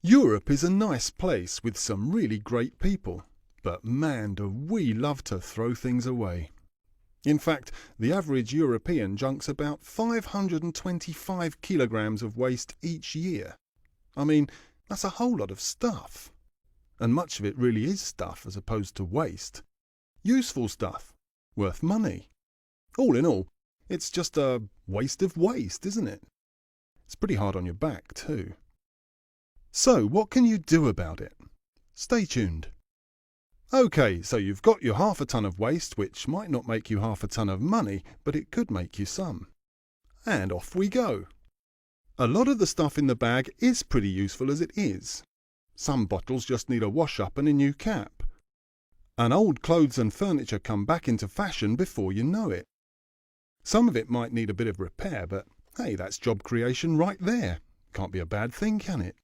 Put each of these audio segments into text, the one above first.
Europe is a nice place with some really great people, but man, do we love to throw things away. In fact, the average European junks about 525 kilograms of waste each year. I mean, that's a whole lot of stuff. And much of it really is stuff as opposed to waste. Useful stuff, worth money. All in all, it's just a waste of waste, isn't it? It's pretty hard on your back too. So, what can you do about it? Stay tuned. OK, so you've got your half a ton of waste, which might not make you half a ton of money, but it could make you some. And off we go. A lot of the stuff in the bag is pretty useful as it is. Some bottles just need a wash-up and a new cap. And old clothes and furniture come back into fashion before you know it. Some of it might need a bit of repair, but hey, that's job creation right there. Can't be a bad thing, can it?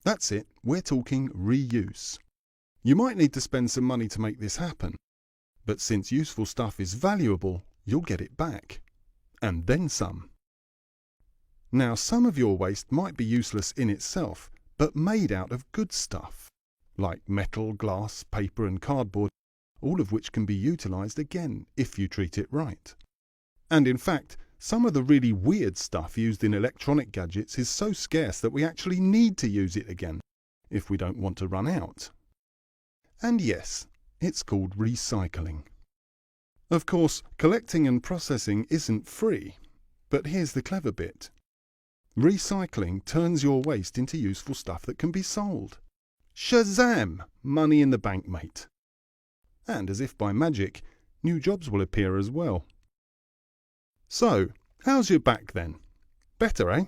That's it, we're talking reuse. You might need to spend some money to make this happen, but since useful stuff is valuable, you'll get it back. And then some. Now, some of your waste might be useless in itself, but made out of good stuff, like metal, glass, paper and cardboard, all of which can be utilised again if you treat it right. And in fact, some of the really weird stuff used in electronic gadgets is so scarce that we actually need to use it again, if we don't want to run out. And yes, it's called recycling. Of course, collecting and processing isn't free, but here's the clever bit. Recycling turns your waste into useful stuff that can be sold. Shazam! Money in the bank, mate. And as if by magic, new jobs will appear as well. So, how's your back then? Better, eh?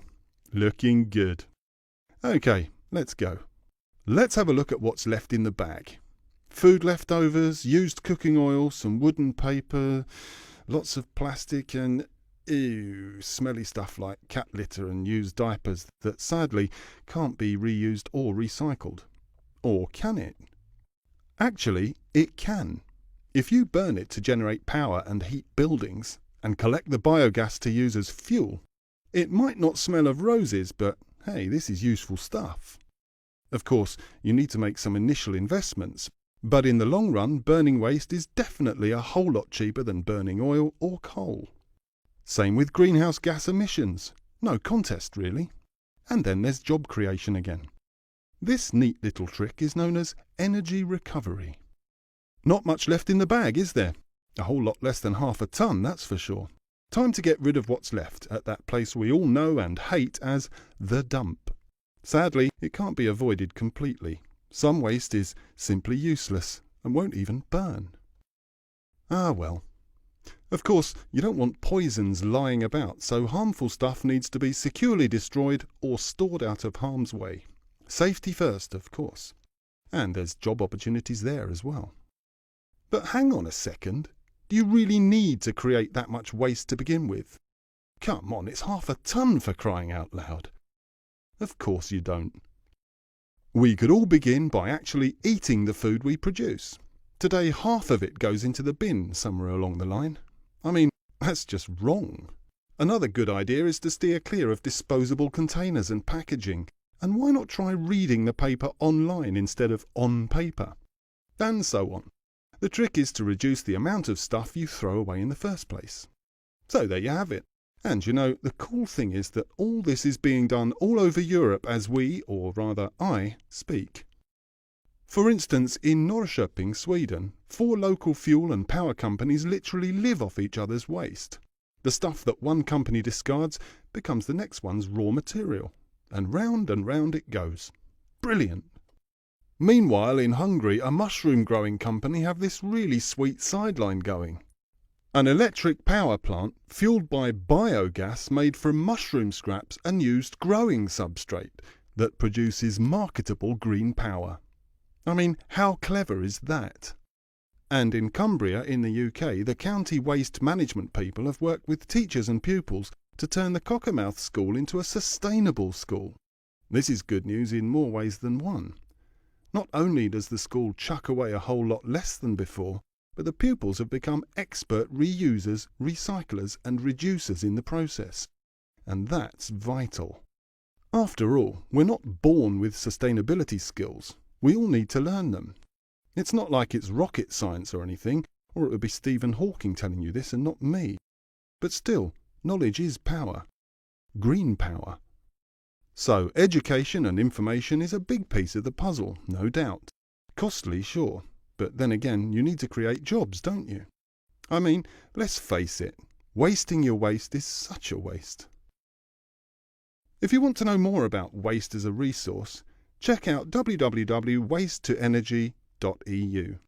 Looking good. OK, let's go. Let's have a look at what's left in the bag. Food leftovers, used cooking oil, some wooden paper, lots of plastic and smelly stuff like cat litter and used diapers that sadly can't be reused or recycled. Or can it? Actually, it can. If you burn it to generate power and heat buildings, and collect the biogas to use as fuel, it might not smell of roses, but hey, this is useful stuff. Of course, you need to make some initial investments, but in the long run, burning waste is definitely a whole lot cheaper than burning oil or coal. Same with greenhouse gas emissions. No contest, really. And then there's job creation again. This neat little trick is known as energy recovery. Not much left in the bag, is there? A whole lot less than half a ton, that's for sure. Time to get rid of what's left at that place we all know and hate as the dump. Sadly, it can't be avoided completely. Some waste is simply useless and won't even burn. Ah well. Of course, you don't want poisons lying about, so harmful stuff needs to be securely destroyed or stored out of harm's way. Safety first, of course. And there's job opportunities there as well. But hang on a second. Do you really need to create that much waste to begin with? Come on, it's half a ton for crying out loud. Of course you don't. We could all begin by actually eating the food we produce. Today, half of it goes into the bin somewhere along the line. I mean, that's just wrong. Another good idea is to steer clear of disposable containers and packaging. And why not try reading the paper online instead of on paper? And so on. The trick is to reduce the amount of stuff you throw away in the first place. So there you have it. And you know, the cool thing is that all this is being done all over Europe as we, or rather I, speak. For instance, in Norrköping, Sweden, 4 local fuel and power companies literally live off each other's waste. The stuff that one company discards becomes the next one's raw material. And round it goes. Brilliant. Meanwhile, in Hungary, a mushroom growing company have this really sweet sideline going. An electric power plant fueled by biogas made from mushroom scraps and used growing substrate that produces marketable green power. I mean, how clever is that? And in Cumbria, in the UK, the county waste management people have worked with teachers and pupils to turn the Cockermouth School into a sustainable school. This is good news in more ways than one. Not only does the school chuck away a whole lot less than before, but the pupils have become expert reusers, recyclers and reducers in the process. And that's vital. After all, we're not born with sustainability skills. We all need to learn them. It's not like it's rocket science or anything, or it would be Stephen Hawking telling you this and not me. But still, knowledge is power. Green power. So, education and information is a big piece of the puzzle, no doubt. Costly, sure, but then again, you need to create jobs, don't you? I mean, let's face it, wasting your waste is such a waste. If you want to know more about waste as a resource, check out www.wastetoenergy.eu.